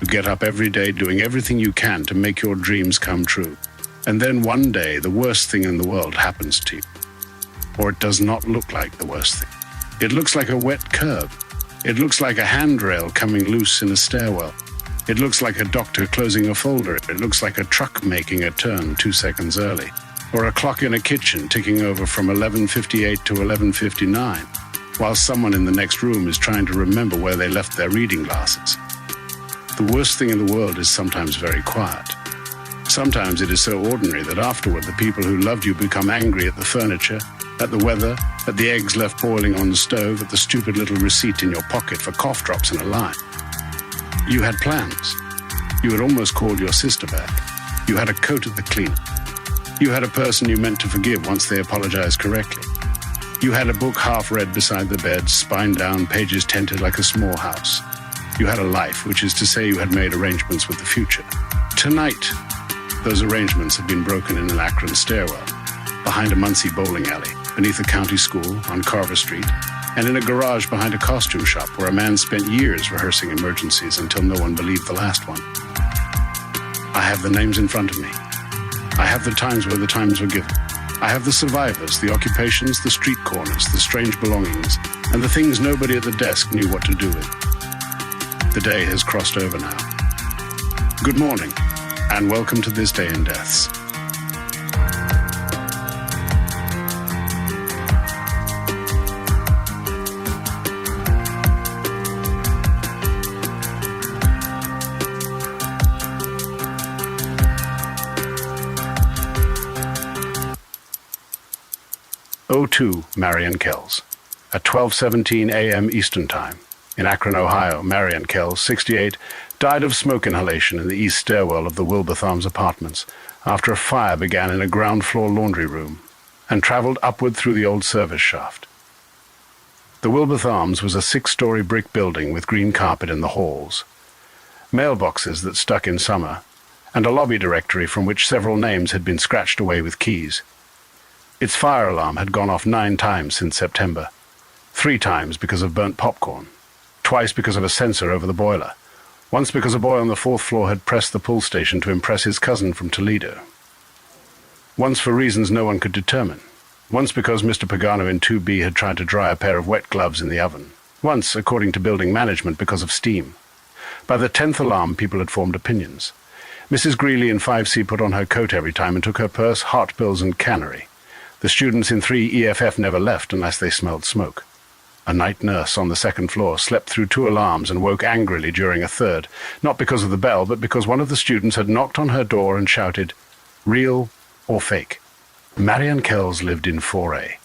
You get up every day doing everything you can to make your dreams come true. And then one day, the worst thing in the world happens to you. Or it does not look like the worst thing. It looks like a wet curb. It looks like a handrail coming loose in a stairwell. It looks like a doctor closing a folder. It looks like a truck making a turn 2 seconds early. Or a clock in a kitchen ticking over from 11:58 to 11:59, while someone in the next room is trying to remember where they left their reading glasses. The worst thing in the world is sometimes very quiet. Sometimes it is so ordinary that afterward the people who loved you become angry at the furniture, at the weather, at the eggs left boiling on the stove, at the stupid little receipt in your pocket for cough drops in a line. You had plans. You had almost called your sister back. You had a coat at the cleaner. You had a person you meant to forgive once they apologized correctly. You had a book half read beside the bed, spine down, pages tented like a small house. You had a life, which is to say you had made arrangements with the future. Tonight, those arrangements have been broken in an Akron stairwell, behind a Muncie bowling alley, beneath a county school on Carver Street, and in a garage behind a costume shop where a man spent years rehearsing emergencies until no one believed the last one. I have the names in front of me. I have the times where the times were given. I have the survivors, the occupations, the street corners, the strange belongings, and the things nobody at the desk knew what to do with. The day has crossed over now. Good morning, and welcome to this day in deaths. '02 Marion Kells, at 12:17 a.m. Eastern Time. In Akron, Ohio, Marion Kells, 68, died of smoke inhalation in the east stairwell of the Wilbeth Arms apartments after a fire began in a ground-floor laundry room and traveled upward through the old service shaft. The Wilbeth Arms was a 6-story brick building with green carpet in the halls, mailboxes that stuck in summer, and a lobby directory from which several names had been scratched away with keys. Its fire alarm had gone off 9 times since September, 3 times because of burnt popcorn, twice because of a sensor over the boiler, once because a boy on the 4th floor had pressed the pull station to impress his cousin from Toledo, once for reasons no one could determine, once because Mr. Pagano in 2B had tried to dry a pair of wet gloves in the oven, once, according to building management, because of steam. By the 10th alarm, people had formed opinions. Mrs. Greeley in 5C put on her coat every time and took her purse, heart pills, and cannery. The students in 3 EFF never left unless they smelled smoke. A night nurse on the 2nd floor slept through 2 alarms and woke angrily during a 3rd, not because of the bell, but because one of the students had knocked on her door and shouted, "Real or fake?" Marion Kells lived in 4A.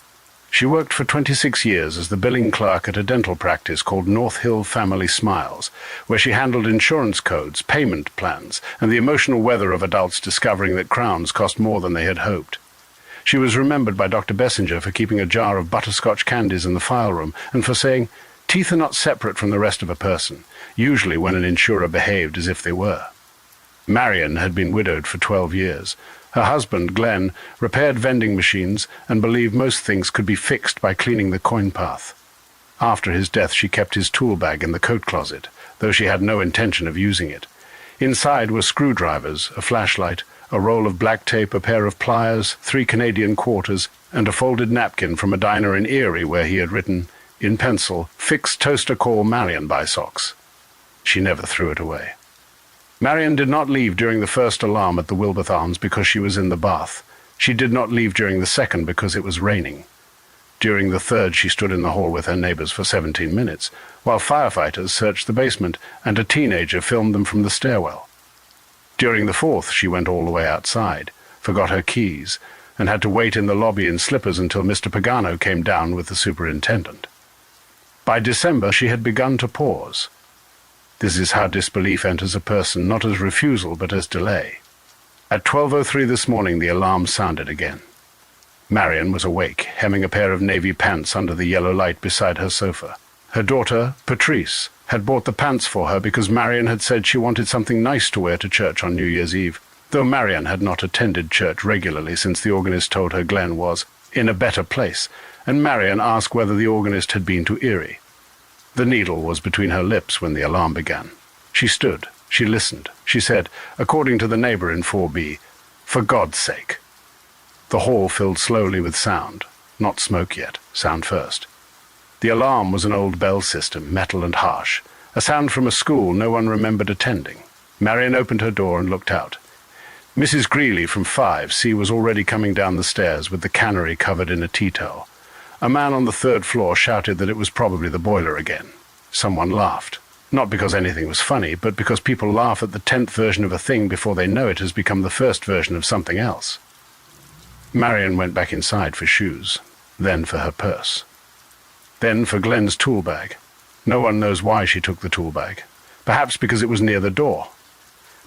She worked for 26 years as the billing clerk at a dental practice called North Hill Family Smiles, where she handled insurance codes, payment plans, and the emotional weather of adults discovering that crowns cost more than they had hoped. She was remembered by Dr. Bessinger for keeping a jar of butterscotch candies in the file room and for saying, "Teeth are not separate from the rest of a person," usually when an insurer behaved as if they were. Marion had been widowed for 12 years. Her husband, Glenn, repaired vending machines and believed most things could be fixed by cleaning the coin path. After his death, she kept his tool bag in the coat closet, though she had no intention of using it. Inside were screwdrivers, a flashlight, a roll of black tape, a pair of pliers, 3 Canadian quarters, and a folded napkin from a diner in Erie where he had written, in pencil, "Fix toaster call Marion by socks." She never threw it away. Marion did not leave during the 1st alarm at the Wilbeth Arms because she was in the bath. She did not leave during the 2nd because it was raining. During the 3rd, she stood in the hall with her neighbors for 17 minutes, while firefighters searched the basement and a teenager filmed them from the stairwell. During the 4th, she went all the way outside, forgot her keys, and had to wait in the lobby in slippers until Mr. Pagano came down with the superintendent. By December, she had begun to pause. This is how disbelief enters a person, not as refusal, but as delay. At 12:03 this morning, the alarm sounded again. Marion was awake, hemming a pair of navy pants under the yellow light beside her sofa. Her daughter, Patrice, had bought the pants for her because Marion had said she wanted something nice to wear to church on New Year's Eve, though Marion had not attended church regularly since the organist told her Glenn was in a better place, and Marion asked whether the organist had been to Erie. The needle was between her lips when the alarm began. She stood, She listened. She said, according to the neighbor in 4B, "For God's sake." The hall filled slowly with sound. Not smoke yet, sound first. The alarm was an old bell system, metal and harsh, a sound from a school no one remembered attending. Marion opened her door and looked out. Mrs. Greeley from 5C was already coming down the stairs with the cannery covered in a tea towel. A man on the 3rd floor shouted that it was probably the boiler again. Someone laughed. Not because anything was funny, but because people laugh at the 10th version of a thing before they know it has become the first version of something else. Marion went back inside for shoes, then for her purse. Then for Glenn's tool bag. No one knows why she took the tool bag. Perhaps because it was near the door.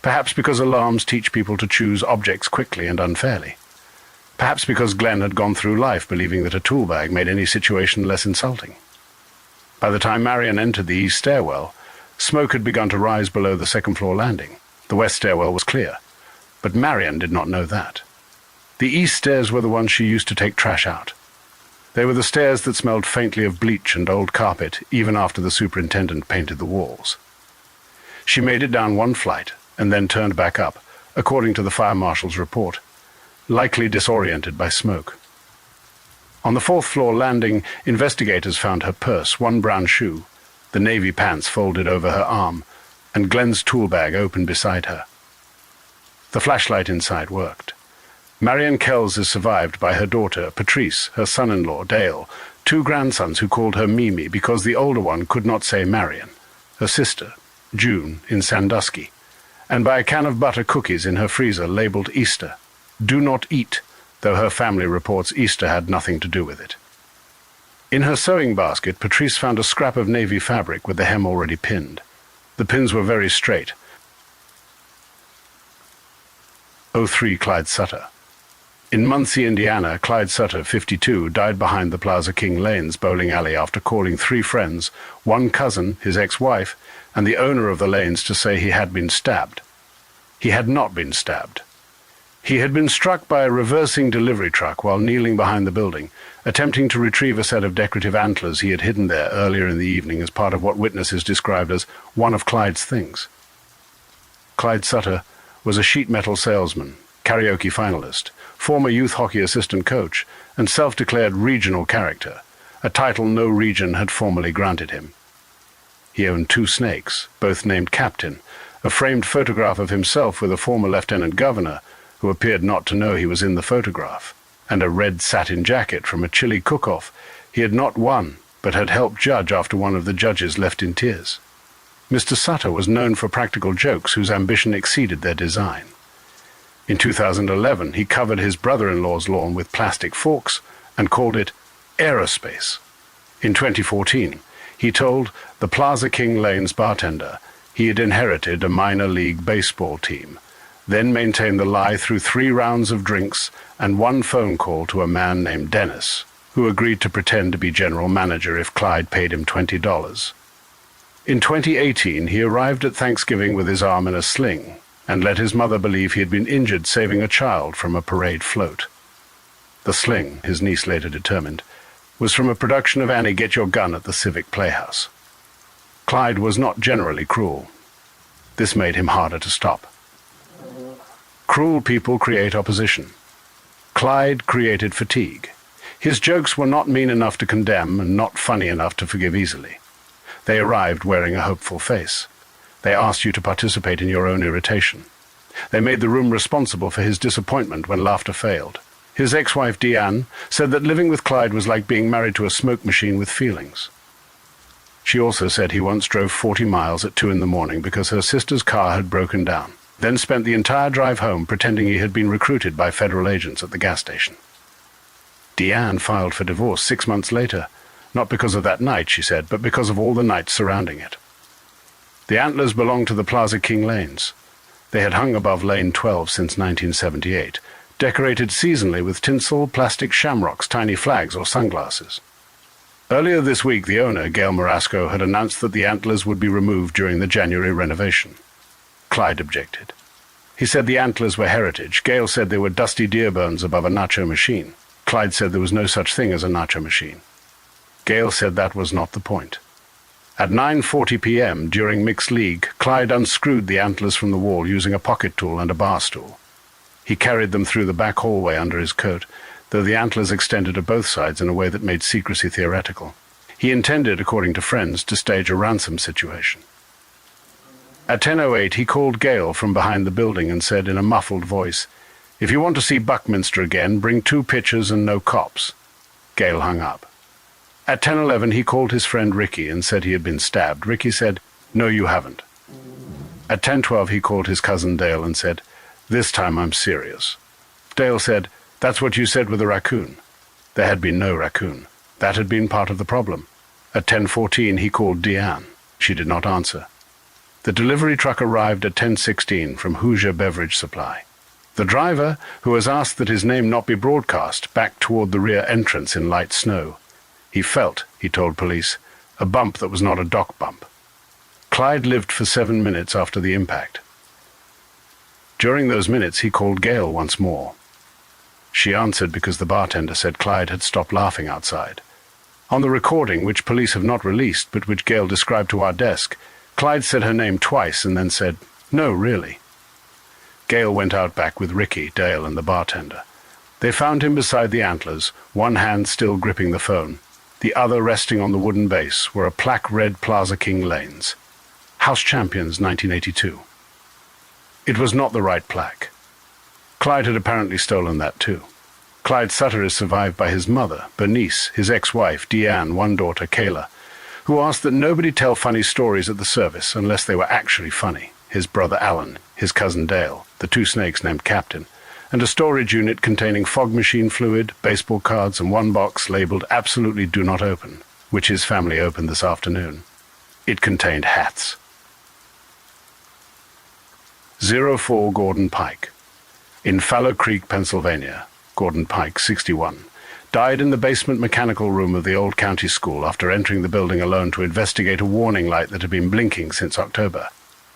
Perhaps because alarms teach people to choose objects quickly and unfairly. Perhaps because Glenn had gone through life believing that a tool bag made any situation less insulting. By the time Marion entered the east stairwell, smoke had begun to rise below the 2nd floor landing. The west stairwell was clear, but Marion did not know that. The east stairs were the ones she used to take trash out. They were the stairs that smelled faintly of bleach and old carpet even after the superintendent painted the walls. She made it down one flight and then turned back up, according to the fire marshal's report, likely disoriented by smoke. On the 4th floor landing, investigators found her purse, one brown shoe, the navy pants folded over her arm, and Glenn's tool bag open beside her. The flashlight inside worked. Marion Kells is survived by her daughter, Patrice, her son-in-law, Dale, 2 grandsons who called her Mimi because the older one could not say Marion, her sister, June, in Sandusky, and by a can of butter cookies in her freezer labeled Easter. Do not eat, though her family reports Easter had nothing to do with it. In her sewing basket, Patrice found a scrap of navy fabric with the hem already pinned. The pins were very straight. 03 Clyde Sutter. In Muncie, Indiana, Clyde Sutter, 52, died behind the Plaza King Lanes bowling alley after calling 3 friends, one cousin, his ex-wife, and the owner of the lanes to say he had been stabbed. He had not been stabbed. He had been struck by a reversing delivery truck while kneeling behind the building, attempting to retrieve a set of decorative antlers he had hidden there earlier in the evening as part of what witnesses described as one of Clyde's things. Clyde Sutter was a sheet metal salesman, karaoke finalist, former youth hockey assistant coach, and self-declared regional character, a title no region had formally granted him. He owned 2 snakes, both named Captain, a framed photograph of himself with a former lieutenant governor who appeared not to know he was in the photograph, and a red satin jacket from a chili cook-off he had not won but had helped judge after one of the judges left in tears. Mr. Sutter was known for practical jokes whose ambition exceeded their design. In 2011, he covered his brother-in-law's lawn with plastic forks and called it aerospace. In 2014, he told the Plaza King Lanes bartender he had inherited a minor league baseball team, then maintained the lie through 3 rounds of drinks and 1 phone call to a man named Dennis, who agreed to pretend to be general manager if Clyde paid him $20. In 2018, he arrived at Thanksgiving with his arm in a sling and let his mother believe he had been injured saving a child from a parade float. The sling, his niece later determined, was from a production of Annie, Get Your Gun at the Civic Playhouse. Clyde was not generally cruel. This made him harder to stop. Cruel people create opposition. Clyde created fatigue. His jokes were not mean enough to condemn and not funny enough to forgive easily. They arrived wearing a hopeful face. They asked you to participate in your own irritation. They made the room responsible for his disappointment when laughter failed. His ex-wife, Deanne, said that living with Clyde was like being married to a smoke machine with feelings. She also said he once drove 40 miles at 2 in the morning because her sister's car had broken down, then spent the entire drive home pretending he had been recruited by federal agents at the gas station. Deanne filed for divorce 6 months later, not because of that night, she said, but because of all the nights surrounding it. The antlers belonged to the Plaza King Lanes. They had hung above Lane 12 since 1978, decorated seasonally with tinsel, plastic shamrocks, tiny flags, or sunglasses. Earlier this week, the owner, Gail Marasco, had announced that the antlers would be removed during the January renovation. Clyde objected. He said the antlers were heritage. Gail said they were dusty deer bones above a nacho machine. Clyde said there was no such thing as a nacho machine. Gail said that was not the point. At 9:40 p.m., during mixed league, Clyde unscrewed the antlers from the wall using a pocket tool and a bar stool. He carried them through the back hallway under his coat, though the antlers extended to both sides in a way that made secrecy theoretical. He intended, according to friends, to stage a ransom situation. At 10:08, he called Gale from behind the building and said in a muffled voice, "If you want to see Buckminster again, bring 2 pitchers and no cops." Gale hung up. At 10:11, he called his friend Ricky and said he had been stabbed. Ricky said, "No, you haven't." At 10:12, he called his cousin Dale and said, "This time I'm serious." Dale said, "That's what you said with the raccoon." There had been no raccoon. That had been part of the problem. At 10:14, he called Deanne. She did not answer. The delivery truck arrived at 10:16 from Hoosier Beverage Supply. The driver, who was asked that his name not be broadcast, backed toward the rear entrance in light snow. He felt, he told police, a bump that was not a dock bump. Clyde lived for 7 minutes after the impact. During those minutes, he called Gale once more. She answered because the bartender said Clyde had stopped laughing outside. On the recording, which police have not released, but which Gale described to our desk, Clyde said her name twice and then said, "No, really." Gale went out back with Ricky, Dale, and the bartender. They found him beside the antlers, one hand still gripping the phone. The other resting on the wooden base were a plaque read Plaza King Lanes. House Champions 1982. It was not the right plaque. Clyde had apparently stolen that too. Clyde Sutter is survived by his mother, Bernice, his ex-wife, Deanne, one daughter, Kayla, who asked that nobody tell funny stories at the service unless they were actually funny. His brother Alan, his cousin Dale, the 2 snakes named Captain, and a storage unit containing fog machine fluid, baseball cards, and one box labeled "Absolutely Do Not Open," which his family opened this afternoon. It contained hats. 04 Gordon Pike. In Fallow Creek, Pennsylvania, Gordon Pike, 61, died in the basement mechanical room of the old county school after entering the building alone to investigate a warning light that had been blinking since October.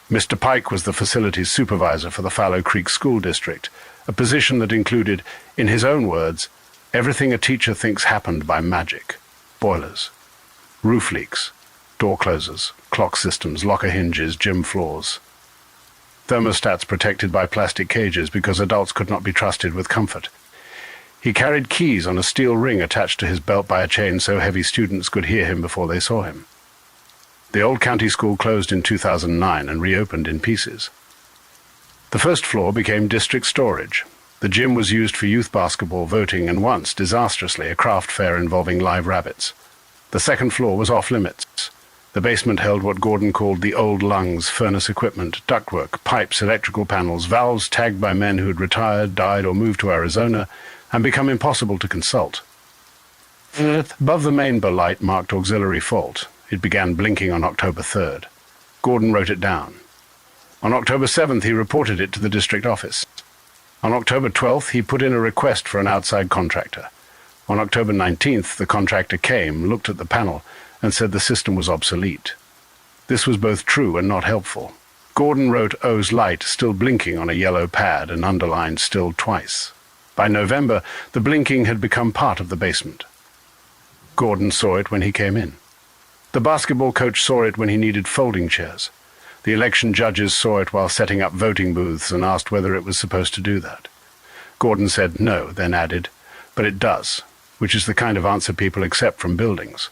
Mr. Pike was the facilities supervisor for the Fallow Creek School District, a position that included, in his own words, everything a teacher thinks happened by magic: boilers, roof leaks, door closers, clock systems, locker hinges, gym floors. Thermostats protected by plastic cages because adults could not be trusted with comfort. He carried keys on a steel ring attached to his belt by a chain so heavy students could hear him before they saw him. The old county school closed in 2009 and reopened in pieces. The first floor became district storage. The gym was used for youth basketball, voting, and once, disastrously, a craft fair involving live rabbits. The second floor was off-limits. The basement held what Gordon called the old lungs, furnace equipment, ductwork, pipes, electrical panels, valves tagged by men who had retired, died, or moved to Arizona, and become impossible to consult. Above the main light marked auxiliary fault. It began blinking on October 3rd. Gordon wrote it down. On October 7th, he reported it to the district office. On October 12th, he put in a request for an outside contractor. On October 19th, the contractor came, looked at the panel, and said the system was obsolete. This was both true and not helpful. Gordon wrote O's light still blinking on a yellow pad and underlined still twice. By November, the blinking had become part of the basement. Gordon saw it when he came in. The basketball coach saw it when he needed folding chairs. The election judges saw it while setting up voting booths and asked whether it was supposed to do that. Gordon said no, then added, "But it does," which is the kind of answer people accept from buildings.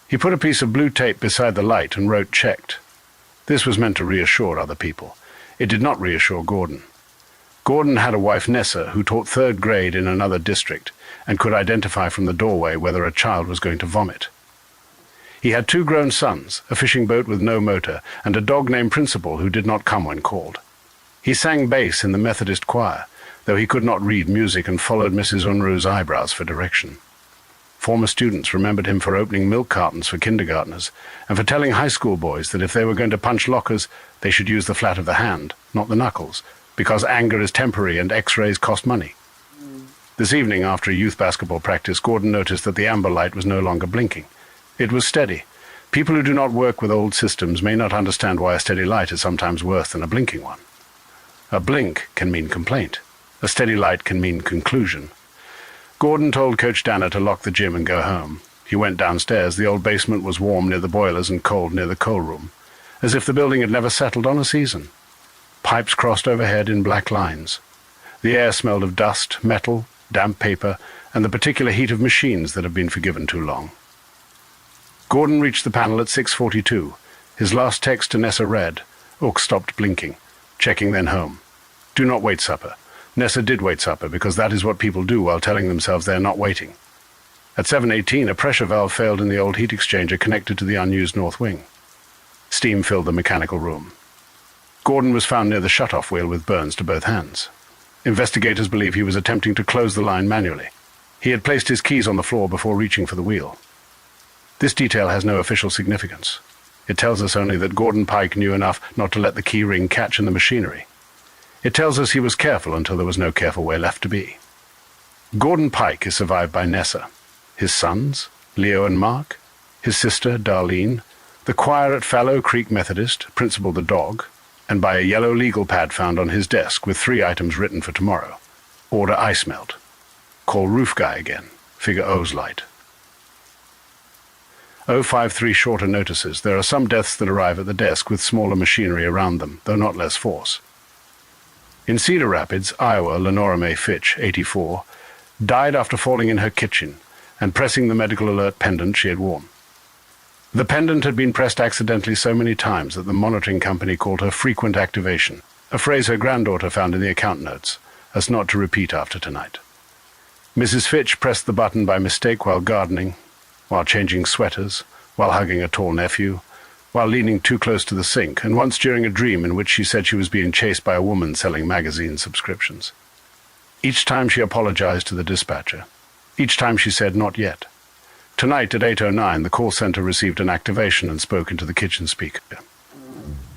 He put a piece of blue tape beside the light and wrote "checked." This was meant to reassure other people. It did not reassure Gordon. Gordon had a wife, Nessa, who taught 3rd grade in another district and could identify from the doorway whether a child was going to vomit. He had 2 grown sons, a fishing boat with no motor, and a dog named Principal who did not come when called. He sang bass in the Methodist choir, though he could not read music and followed Mrs. Unruh's eyebrows for direction. Former students remembered him for opening milk cartons for kindergartners and for telling high school boys that if they were going to punch lockers, they should use the flat of the hand, not the knuckles, because anger is temporary and X-rays cost money. This evening, after a youth basketball practice, Gordon noticed that the amber light was no longer blinking. It was steady. People who do not work with old systems may not understand why a steady light is sometimes worse than a blinking one. A blink can mean complaint. A steady light can mean conclusion. Gordon told Coach Danner to lock the gym and go home. He went downstairs. The old basement was warm near the boilers and cold near the coal room, as if the building had never settled on a season. Pipes crossed overhead in black lines. The air smelled of dust, metal, damp paper, and the particular heat of machines that had been forgiven too long. Gordon reached the panel at 6:42. His last text to Nessa read. Ook stopped blinking, checking then home. Do not wait supper. Nessa did wait supper, because that is what people do while telling themselves they are not waiting. At 7:18, a pressure valve failed in the old heat exchanger connected to the unused north wing. Steam filled the mechanical room. Gordon was found near the shutoff wheel with burns to both hands. Investigators believe he was attempting to close the line manually. He had placed his keys on the floor before reaching for the wheel. This detail has no official significance. It tells us only that Gordon Pike knew enough not to let the key ring catch in the machinery. It tells us he was careful until there was no careful way left to be. Gordon Pike is survived by Nessa, his sons, Leo and Mark, his sister, Darlene, the choir at Fallow Creek Methodist, Principal the dog, and by a yellow legal pad found on his desk with 3 items written for tomorrow. Order ice melt. Call roof guy again. Figure O's light. 053 shorter notices. There are some deaths that arrive at the desk with smaller machinery around them, though not less force. In Cedar Rapids, Iowa, Lenora Mae Fitch, 84, died after falling in her kitchen and pressing the medical alert pendant she had worn. The pendant had been pressed accidentally so many times that the monitoring company called her frequent activation, a phrase her granddaughter found in the account notes, as not to repeat after tonight. Mrs. Fitch pressed the button by mistake while gardening, while changing sweaters, while hugging a tall nephew, while leaning too close to the sink, and once during a dream in which she said she was being chased by a woman selling magazine subscriptions. Each time she apologized to the dispatcher. Each time she said, not yet. Tonight at 8:09, the call center received an activation and spoke into the kitchen speaker.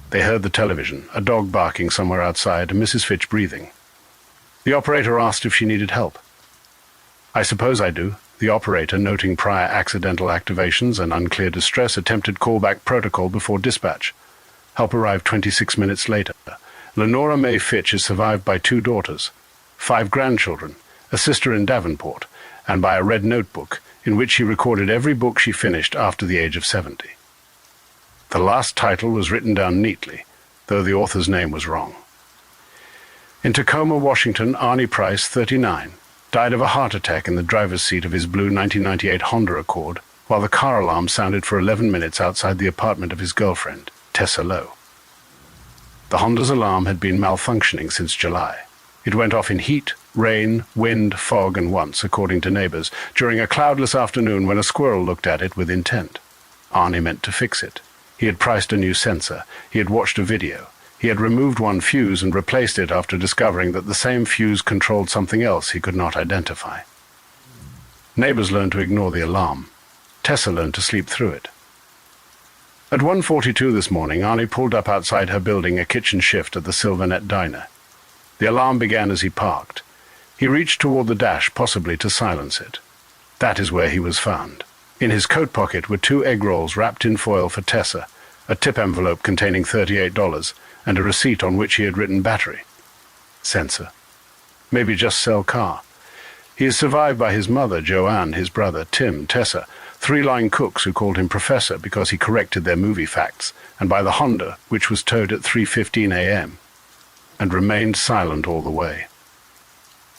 They heard the television, a dog barking somewhere outside, and Mrs. Fitch breathing. The operator asked if she needed help. I suppose I do. The operator, noting prior accidental activations and unclear distress, attempted callback protocol before dispatch. Help arrived 26 minutes later. Lenora Mae Fitch is survived by 2 daughters, 5 grandchildren, a sister in Davenport, and by a red notebook in which she recorded every book she finished after the age of 70. The last title was written down neatly, though the author's name was wrong. In Tacoma, Washington, Arnie Price, 39, died of a heart attack in the driver's seat of his blue 1998 Honda Accord while the car alarm sounded for 11 minutes outside the apartment of his girlfriend, Tessa Lowe. The Honda's alarm had been malfunctioning since July. It went off in heat, rain, wind, fog, and once, according to neighbors, during a cloudless afternoon when a squirrel looked at it with intent. Arnie meant to fix it. He had priced a new sensor. He had watched a video. He had removed one fuse and replaced it after discovering that the same fuse controlled something else he could not identify. Neighbors learned to ignore the alarm. Tessa learned to sleep through it. At 1:42 this morning, Arnie pulled up outside her building a kitchen shift at the Silvernet Diner. The alarm began as he parked. He reached toward the dash, possibly to silence it. That is where he was found. In his coat pocket were 2 egg rolls wrapped in foil for Tessa, a tip envelope containing $38, and a receipt on which he had written battery. Sensor. Maybe just sell car. He is survived by his mother, Joanne, his brother, Tim, Tessa, 3 line cooks who called him Professor because he corrected their movie facts, and by the Honda, which was towed at 3:15 a.m., and remained silent all the way.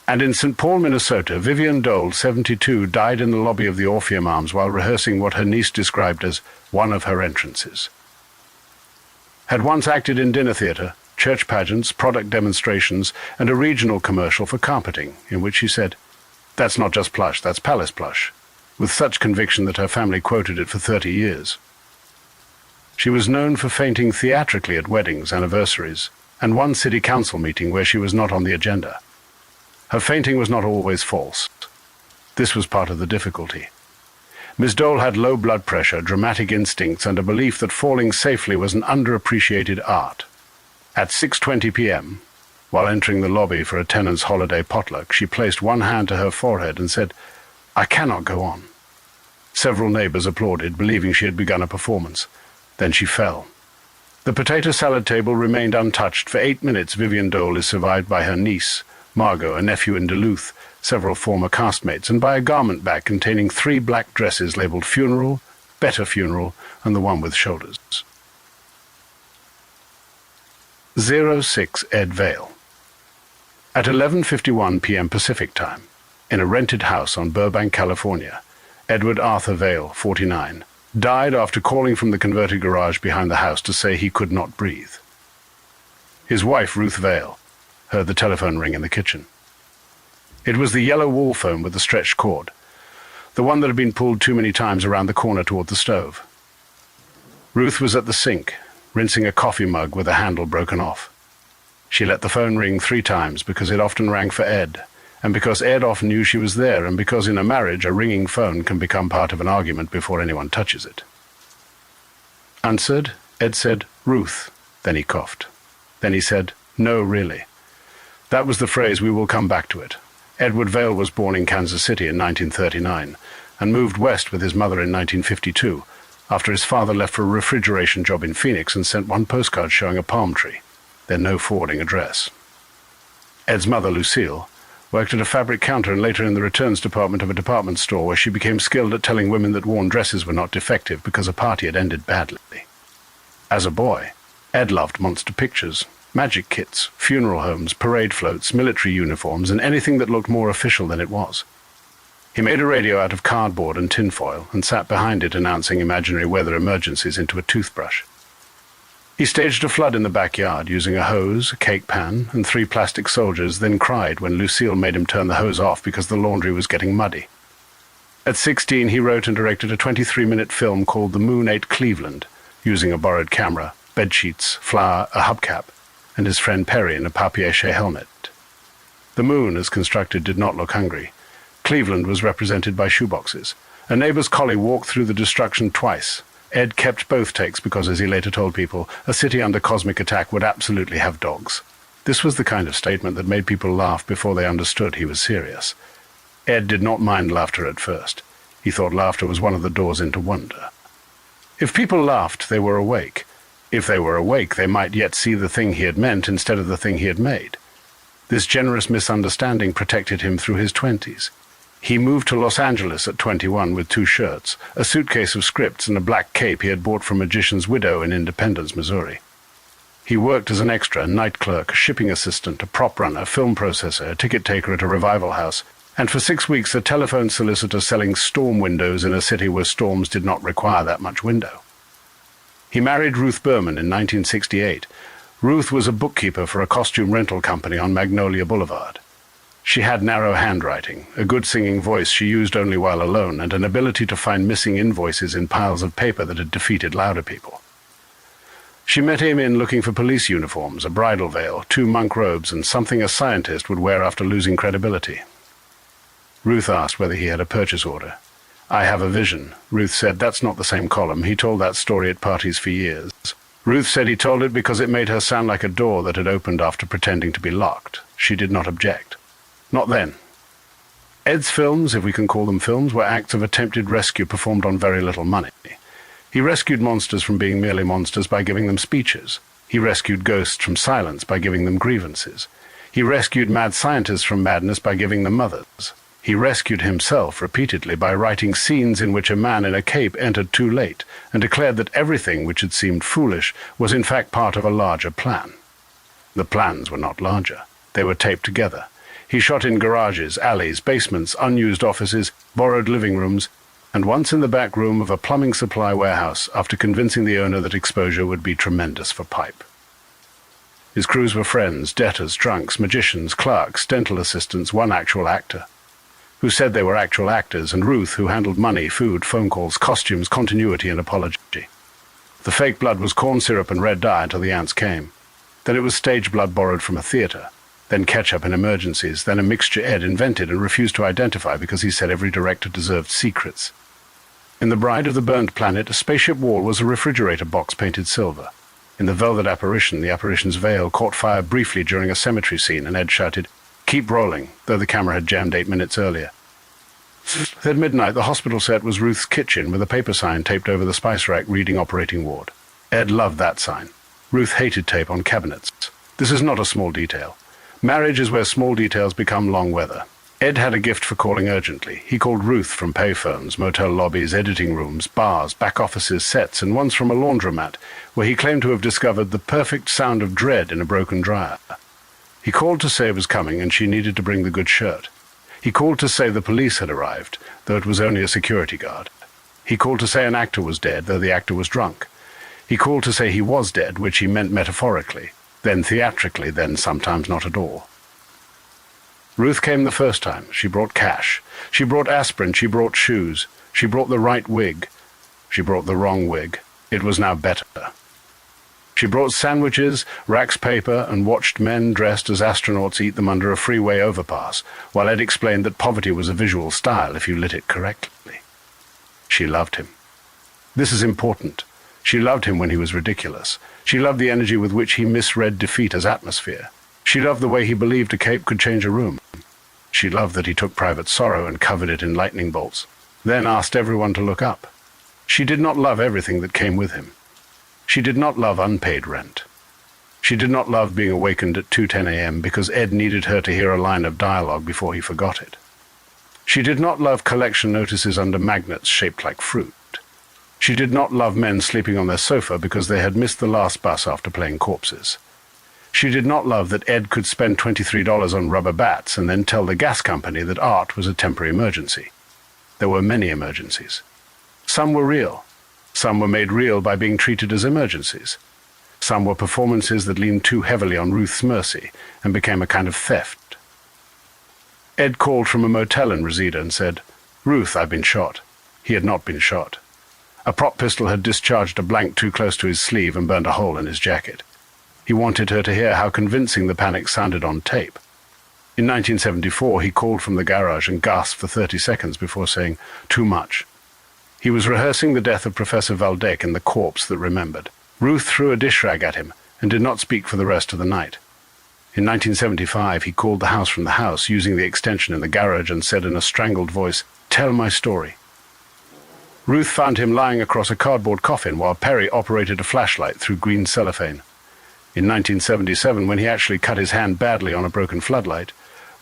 And in St. Paul, Minnesota, Vivian Dole, 72, died in the lobby of the Orpheum Arms while rehearsing what her niece described as one of her entrances. Had once acted in dinner theater, church pageants, product demonstrations, and a regional commercial for carpeting, in which she said, "That's not just plush, that's palace plush," with such conviction that her family quoted it for 30 years. She was known for fainting theatrically at weddings, anniversaries, and one city council meeting where she was not on the agenda. Her fainting was not always false. This was part of the difficulty. Miss Dole had low blood pressure, dramatic instincts, and a belief that falling safely was an underappreciated art. At 6:20 p.m., while entering the lobby for a tenant's holiday potluck, she placed one hand to her forehead and said, "I cannot go on." Several neighbors applauded, believing she had begun a performance. Then she fell. The potato salad table remained untouched. For 8 minutes, Vivian Dole is survived by her niece, Margot, a nephew in Duluth, several former castmates, and by a garment bag containing 3 black dresses labeled funeral, better funeral, and the one with shoulders. 06 Ed Vale. At 11:51 p.m. Pacific Time, in a rented house on Burbank, California, Edward Arthur Vale, 49, died after calling from the converted garage behind the house to say he could not breathe. His wife, Ruth Vale, heard the telephone ring in the kitchen. It was the yellow wall phone with the stretched cord, the one that had been pulled too many times around the corner toward the stove. Ruth was at the sink, rinsing a coffee mug with the handle broken off. She let the phone ring 3 times because it often rang for Ed, and because Ed often knew she was there, and because in a marriage a ringing phone can become part of an argument before anyone touches it. Answered, Ed said, "Ruth." Then he coughed. Then he said, "No, really." That was the phrase, "We will come back to it." Edward Vale was born in Kansas City in 1939 and moved west with his mother in 1952 after his father left for a refrigeration job in Phoenix and sent 1 postcard showing a palm tree, then no forwarding address. Ed's mother, Lucille, worked at a fabric counter and later in the returns department of a department store where she became skilled at telling women that worn dresses were not defective because a party had ended badly. As a boy, Ed loved monster pictures, magic kits, funeral homes, parade floats, military uniforms, and anything that looked more official than it was. He made a radio out of cardboard and tinfoil and sat behind it announcing imaginary weather emergencies into a toothbrush. He staged a flood in the backyard using a hose, a cake pan, and 3 plastic soldiers, then cried when Lucille made him turn the hose off because the laundry was getting muddy. At 16, he wrote and directed a 23-minute film called The Moon Ate Cleveland, using a borrowed camera, bedsheets, flour, a hubcap, and his friend Perry in a papier-mâché helmet. The moon, as constructed, did not look hungry. Cleveland was represented by shoeboxes. A neighbor's collie walked through the destruction twice. Ed kept both takes because, as he later told people, a city under cosmic attack would absolutely have dogs. This was the kind of statement that made people laugh before they understood he was serious. Ed did not mind laughter at first. He thought laughter was one of the doors into wonder. If people laughed, they were awake. If they were awake, they might yet see the thing he had meant instead of the thing he had made. This generous misunderstanding protected him through his 20s. He moved to Los Angeles at 21 with 2 shirts, a suitcase of scripts, and a black cape he had bought from Magician's widow in Independence, Missouri. He worked as an extra, night clerk, a shipping assistant, a prop runner, film processor, a ticket taker at a revival house, and for 6 weeks a telephone solicitor selling storm windows in a city where storms did not require that much window. He married Ruth Berman in 1968. Ruth was a bookkeeper for a costume rental company on Magnolia Boulevard. She had narrow handwriting, a good singing voice she used only while alone, and an ability to find missing invoices in piles of paper that had defeated louder people. She met him in looking for police uniforms, a bridal veil, 2 monk robes, and something a scientist would wear after losing credibility. Ruth asked whether he had a purchase order. "I have a vision." Ruth said, "That's not the same column. He told that story at parties for years." Ruth said he told it because it made her sound like a door that had opened after pretending to be locked. She did not object. Not then. Ed's films, if we can call them films, were acts of attempted rescue performed on very little money. He rescued monsters from being merely monsters by giving them speeches. He rescued ghosts from silence by giving them grievances. He rescued mad scientists from madness by giving them mothers. He rescued himself repeatedly by writing scenes in which a man in a cape entered too late and declared that everything which had seemed foolish was in fact part of a larger plan. The plans were not larger. They were taped together. He shot in garages, alleys, basements, unused offices, borrowed living rooms, and once in the back room of a plumbing supply warehouse after convincing the owner that exposure would be tremendous for pipe. His crews were friends, debtors, drunks, magicians, clerks, dental assistants, 1 actual actor, who said they were actual actors, and Ruth, who handled money, food, phone calls, costumes, continuity, and apology. The fake blood was corn syrup and red dye until the ants came. Then it was stage blood borrowed from a theater. Then ketchup in emergencies. Then a mixture Ed invented and refused to identify because he said every director deserved secrets. In The Bride of the Burnt Planet, a spaceship wall was a refrigerator box painted silver. In The Velvet Apparition, the apparition's veil caught fire briefly during a cemetery scene, and Ed shouted, "Keep rolling," though the camera had jammed 8 minutes earlier. At midnight, the hospital set was Ruth's kitchen with a paper sign taped over the spice rack reading operating ward. Ed loved that sign. Ruth hated tape on cabinets. This is not a small detail. Marriage is where small details become long weather. Ed had a gift for calling urgently. He called Ruth from payphones, motel lobbies, editing rooms, bars, back offices, sets, and once from a laundromat, where he claimed to have discovered the perfect sound of dread in a broken dryer. He called to say it was coming and she needed to bring the good shirt. He called to say the police had arrived, though it was only a security guard. He called to say an actor was dead, though the actor was drunk. He called to say he was dead, which he meant metaphorically, then theatrically, then sometimes not at all. Ruth came the first time. She brought cash. She brought aspirin. She brought shoes. She brought the right wig. She brought the wrong wig. It was now better. She brought sandwiches, Rax paper, and watched men dressed as astronauts eat them under a freeway overpass, while Ed explained that poverty was a visual style if you lit it correctly. She loved him. This is important. She loved him when he was ridiculous. She loved the energy with which he misread defeat as atmosphere. She loved the way he believed a cape could change a room. She loved that he took private sorrow and covered it in lightning bolts, then asked everyone to look up. She did not love everything that came with him. She did not love unpaid rent. She did not love being awakened at 2:10 a.m. because Ed needed her to hear a line of dialogue before he forgot it. She did not love collection notices under magnets shaped like fruit. She did not love men sleeping on their sofa because they had missed the last bus after playing corpses. She did not love that Ed could spend $23 on rubber bats and then tell the gas company that art was a temporary emergency. There were many emergencies. Some were real. Some were made real by being treated as emergencies. Some were performances that leaned too heavily on Ruth's mercy and became a kind of theft. Ed called from a motel in Reseda and said, "Ruth, I've been shot." He had not been shot. A prop pistol had discharged a blank too close to his sleeve and burned a hole in his jacket. He wanted her to hear how convincing the panic sounded on tape. In 1974, he called from the garage and gasped for 30 seconds before saying, "Too much." He was rehearsing the death of Professor Valdek in The Corpse That Remembered. Ruth threw a dish rag at him and did not speak for the rest of the night. In 1975, he called the house from the house, using the extension in the garage, and said in a strangled voice, "Tell my story." Ruth found him lying across a cardboard coffin while Perry operated a flashlight through green cellophane. In 1977, when he actually cut his hand badly on a broken floodlight,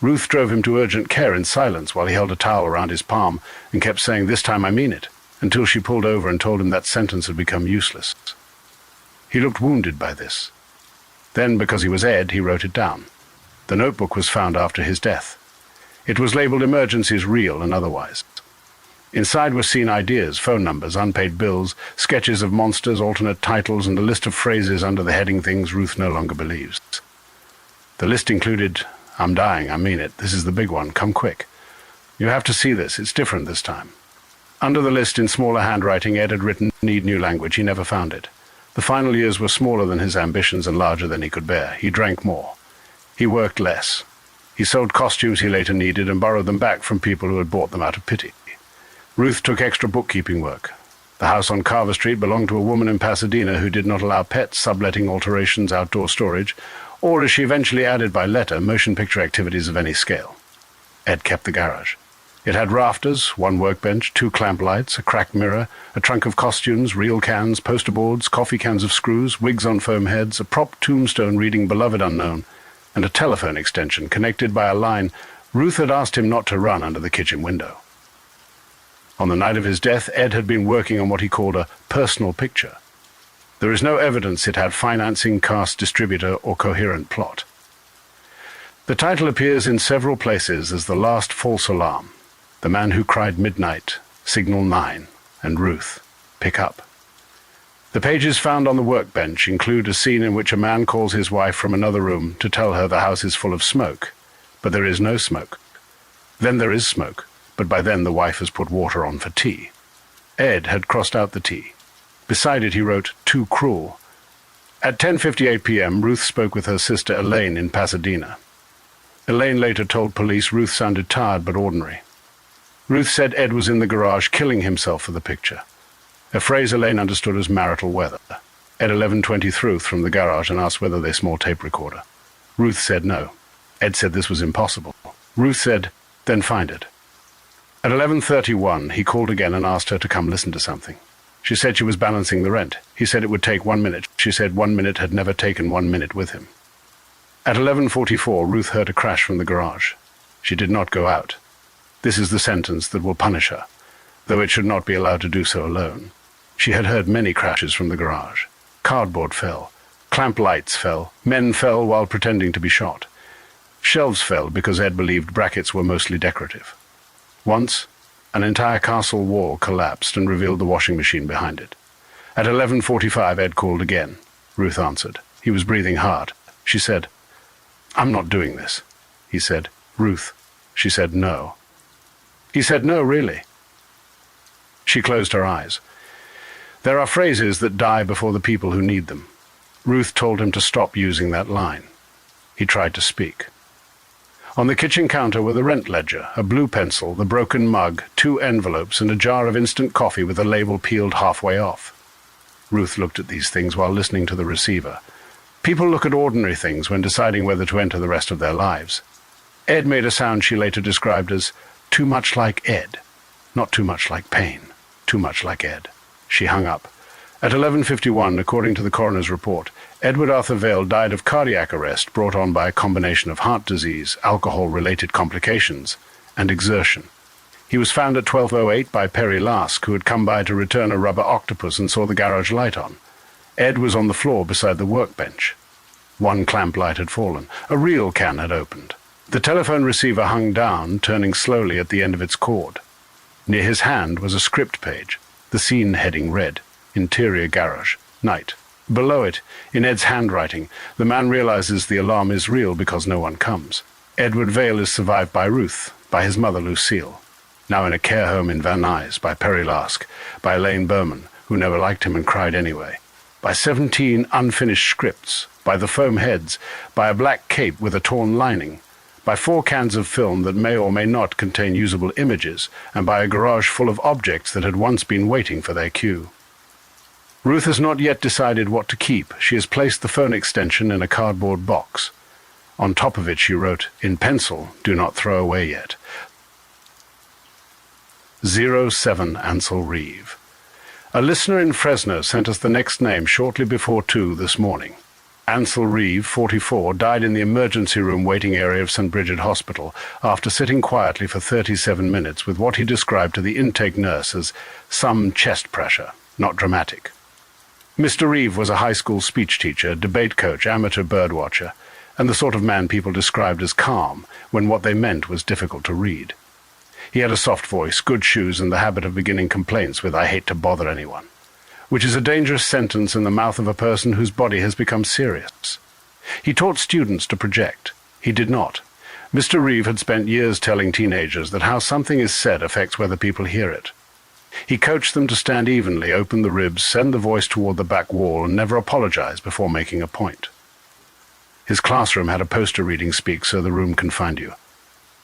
Ruth drove him to urgent care in silence while he held a towel around his palm and kept saying, "This time I mean it," until she pulled over and told him that sentence had become useless. He looked wounded by this. Then, because he was Ed, he wrote it down. The notebook was found after his death. It was labeled Emergencies Real and Otherwise. Inside were seen ideas, phone numbers, unpaid bills, sketches of monsters, alternate titles, and a list of phrases under the heading Things Ruth No Longer Believes. The list included, "I'm dying, I mean it. This is the big one. Come quick. You have to see this. It's different this time." Under the list in smaller handwriting, Ed had written, "Need new language." He never found it. The final years were smaller than his ambitions and larger than he could bear. He drank more. He worked less. He sold costumes he later needed and borrowed them back from people who had bought them out of pity. Ruth took extra bookkeeping work. The house on Carver Street belonged to a woman in Pasadena who did not allow pets, subletting, alterations, outdoor storage, or, as she eventually added by letter, motion picture activities of any scale. Ed kept the garage. It had rafters, one workbench, 2 clamp lights, a cracked mirror, a trunk of costumes, reel cans, poster boards, coffee cans of screws, wigs on foam heads, a prop tombstone reading Beloved Unknown, and a telephone extension connected by a line Ruth had asked him not to run under the kitchen window. On the night of his death, Ed had been working on what he called a personal picture. There is no evidence it had financing, cast, distributor, or coherent plot. The title appears in several places as The Last False Alarm, The Man Who Cried Midnight, Signal 9, and Ruth, Pick Up. The pages found on the workbench include a scene in which a man calls his wife from another room to tell her the house is full of smoke, but there is no smoke. Then there is smoke, but by then the wife has put water on for tea. Ed had crossed out the tea. Beside it he wrote, "Too cruel." At 10:58 p.m., Ruth spoke with her sister Elaine in Pasadena. Elaine later told police Ruth sounded tired but ordinary. Ruth said Ed was in the garage killing himself for the picture, a phrase Elaine understood as marital weather. Ed 11:20 Ruth from the garage and asked whether they small tape recorder. Ruth said no. Ed said this was impossible. Ruth said, "Then find it." At 11:31, he called again and asked her to come listen to something. She said she was balancing the rent. He said it would take 1 minute. She said 1 minute had never taken 1 minute with him. At 11:44, Ruth heard a crash from the garage. She did not go out. This is the sentence that will punish her, though it should not be allowed to do so alone. She had heard many crashes from the garage. Cardboard fell. Clamp lights fell. Men fell while pretending to be shot. Shelves fell because Ed believed brackets were mostly decorative. Once, an entire castle wall collapsed and revealed the washing machine behind it. At 11:45, Ed called again. Ruth answered. He was breathing hard. She said, "I'm not doing this." He said, "Ruth." She said, "No." He said, "No, really." She closed her eyes. There are phrases that die before the people who need them. Ruth told him to stop using that line. He tried to speak. On the kitchen counter were the rent ledger, a blue pencil, the broken mug, 2 envelopes, and a jar of instant coffee with the label peeled halfway off. Ruth looked at these things while listening to the receiver. People look at ordinary things when deciding whether to enter the rest of their lives. Ed made a sound she later described as too much like Ed. Not too much like pain. Too much like Ed. She hung up. At 11:51, according to the coroner's report, Edward Arthur Vale died of cardiac arrest brought on by a combination of heart disease, alcohol-related complications, and exertion. He was found at 12:08 by Perry Lask, who had come by to return a rubber octopus and saw the garage light on. Ed was on the floor beside the workbench. One clamp light had fallen. A real can had opened. The telephone receiver hung down, turning slowly at the end of its cord. Near his hand was a script page. The scene heading read, "Interior garage, night." Below it, in Ed's handwriting, the man realizes the alarm is real because no one comes. Edward Vale is survived by Ruth, by his mother Lucille, now in a care home in Van Nuys, by Perry Lask, by Elaine Berman, who never liked him and cried anyway, by 17 unfinished scripts, by the foam heads, by a black cape with a torn lining, by 4 cans of film that may or may not contain usable images, and by a garage full of objects that had once been waiting for their cue. Ruth has not yet decided what to keep. She has placed the phone extension in a cardboard box. On top of it she wrote, in pencil, "Do not throw away yet." 07 Ansel Reeve. A listener in Fresno sent us the next name shortly before 2 this morning. Ansel Reeve, 44, died in the emergency room waiting area of St. Bridget Hospital after sitting quietly for 37 minutes with what he described to the intake nurse as some chest pressure, not dramatic. Mr. Reeve was a high school speech teacher, debate coach, amateur birdwatcher, and the sort of man people described as calm when what they meant was difficult to read. He had a soft voice, good shoes, and the habit of beginning complaints with "I hate to bother anyone," which is a dangerous sentence in the mouth of a person whose body has become serious. He taught students to project. He did not. Mr. Reeve had spent years telling teenagers that how something is said affects whether people hear it. He coached them to stand evenly, open the ribs, send the voice toward the back wall, and never apologize before making a point. His classroom had a poster reading "Speak so the room can find you."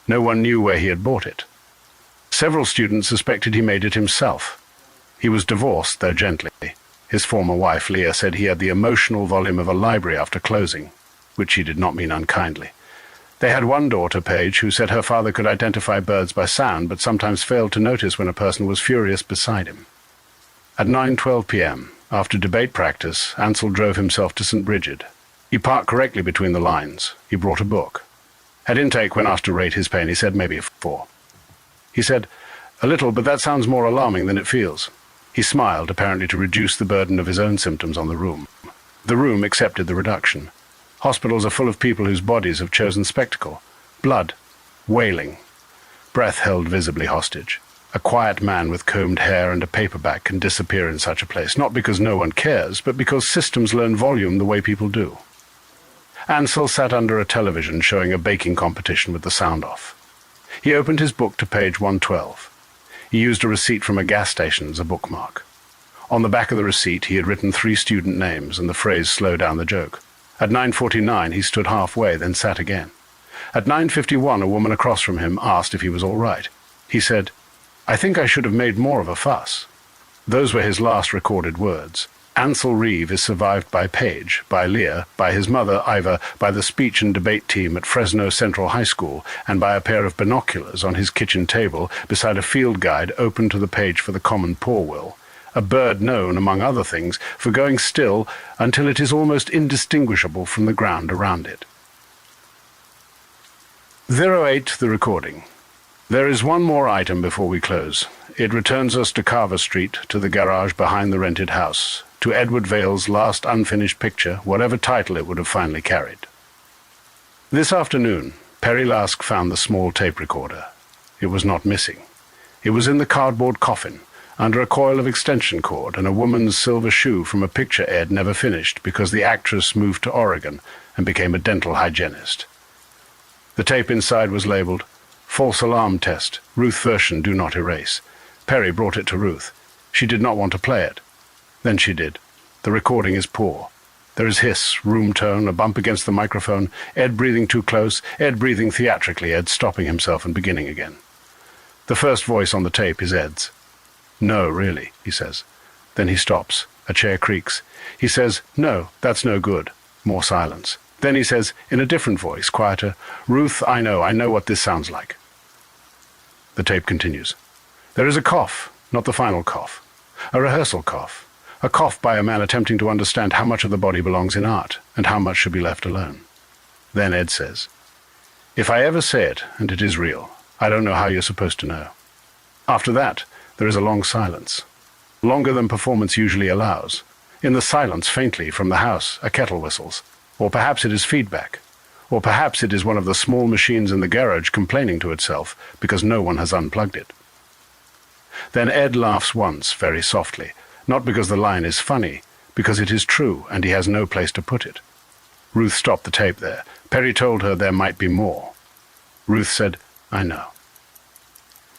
No one knew where he had bought it. Several students suspected he made it himself. He was divorced, though gently. His former wife, Leah, said he had the emotional volume of a library after closing, which she did not mean unkindly. They had one daughter, Paige, who said her father could identify birds by sound, but sometimes failed to notice when a person was furious beside him. At 9:12 p.m., after debate practice, Ansel drove himself to St. Bridget. He parked correctly between the lines. He brought a book. At intake, when asked to rate his pain, he said maybe a 4. He said, "A little, but that sounds more alarming than it feels." He smiled, apparently to reduce the burden of his own symptoms on the room. The room accepted the reduction. Hospitals are full of people whose bodies have chosen spectacle. Blood. Wailing. Breath held visibly hostage. A quiet man with combed hair and a paperback can disappear in such a place, not because no one cares, but because systems learn volume the way people do. Ansel sat under a television showing a baking competition with the sound off. He opened his book to page 112. He used a receipt from a gas station as a bookmark. On the back of the receipt he had written 3 student names and the phrase "slow down the joke." At 9:49 he stood halfway, then sat again. At 9:51 a woman across from him asked if he was all right. He said, "I think I should have made more of a fuss." Those were his last recorded words. Ansel Reeve is survived by Paige, by Leah, by his mother, Iva, by the speech and debate team at Fresno Central High School, and by a pair of binoculars on his kitchen table beside a field guide open to the page for the common poorwill, a bird known, among other things, for going still until it is almost indistinguishable from the ground around it. 08, the recording. There is one more item before we close. It returns us to Carver Street, to the garage behind the rented house, to Edward Vale's last unfinished picture, whatever title it would have finally carried. This afternoon, Perry Lask found the small tape recorder. It was not missing. It was in the cardboard coffin, under a coil of extension cord and a woman's silver shoe from a picture Ed never finished because the actress moved to Oregon and became a dental hygienist. The tape inside was labeled, "False alarm test, Ruth version do not erase." Perry brought it to Ruth. She did not want to play it. Then she did. The recording is poor. There is hiss, room tone, a bump against the microphone, Ed breathing too close, Ed breathing theatrically, Ed stopping himself and beginning again. The first voice on the tape is Ed's. "No, really," he says. Then he stops. A chair creaks. He says, "No, that's no good." More silence. Then he says, in a different voice, quieter, "Ruth, I know what this sounds like." The tape continues. There is a cough, not the final cough. A rehearsal cough. A cough by a man attempting to understand how much of the body belongs in art, and how much should be left alone. Then Ed says, "If I ever say it, and it is real, I don't know how you're supposed to know." After that, there is a long silence. Longer than performance usually allows. In the silence, faintly, from the house, a kettle whistles. Or perhaps it is feedback. Or perhaps it is one of the small machines in the garage complaining to itself because no one has unplugged it. Then Ed laughs once, very softly, not because the line is funny, because it is true and he has no place to put it. Ruth stopped the tape there. Perry told her there might be more. Ruth said, "I know."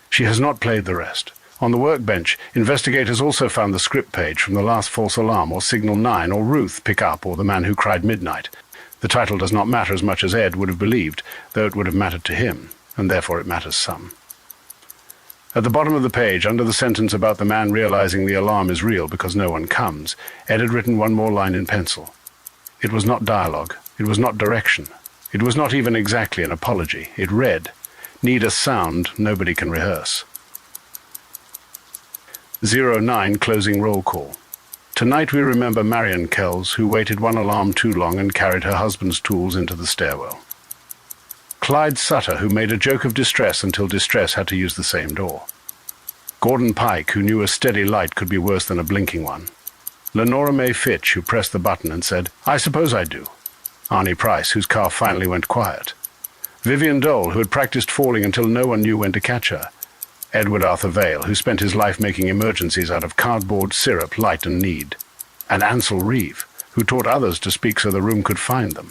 She has not played the rest. On the workbench, investigators also found the script page from the last false alarm or Signal 9 or Ruth, Pick Up, or The Man Who Cried Midnight. The title does not matter as much as Ed would have believed, though it would have mattered to him, and therefore it matters some. At the bottom of the page, under the sentence about the man realizing the alarm is real because no one comes, Ed had written one more line in pencil. It was not dialogue. It was not direction. It was not even exactly an apology. It read, "Need a sound nobody can rehearse." 09 closing roll call. Tonight we remember Marion Kells, who waited one alarm too long and carried her husband's tools into the stairwell. Clyde Sutter, who made a joke of distress until distress had to use the same door. Gordon Pike, who knew a steady light could be worse than a blinking one. Lenora Mae Fitch, who pressed the button and said, "I suppose I do." Arnie Price, whose car finally went quiet. Vivian Dole, who had practiced falling until no one knew when to catch her. Edward Arthur Vale, who spent his life making emergencies out of cardboard, syrup, light, and need. And Ansel Reeve, who taught others to speak so the room could find them.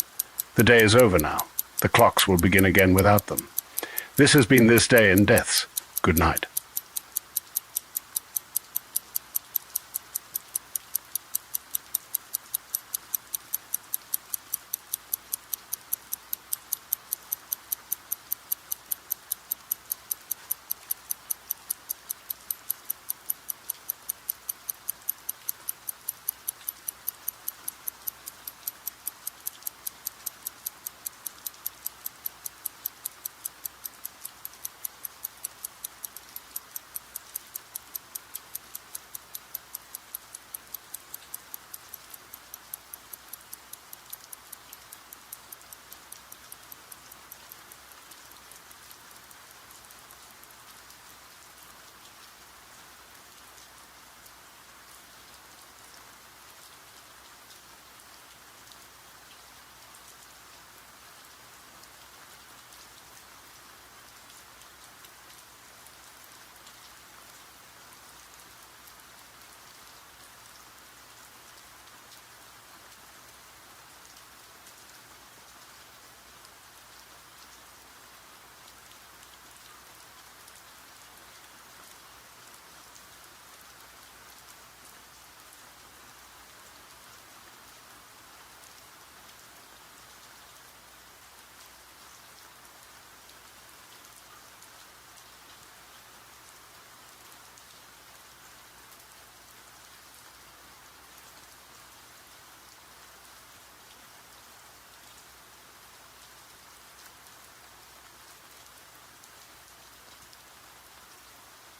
The day is over now. The clocks will begin again without them. This has been This Day in Deaths. Good night.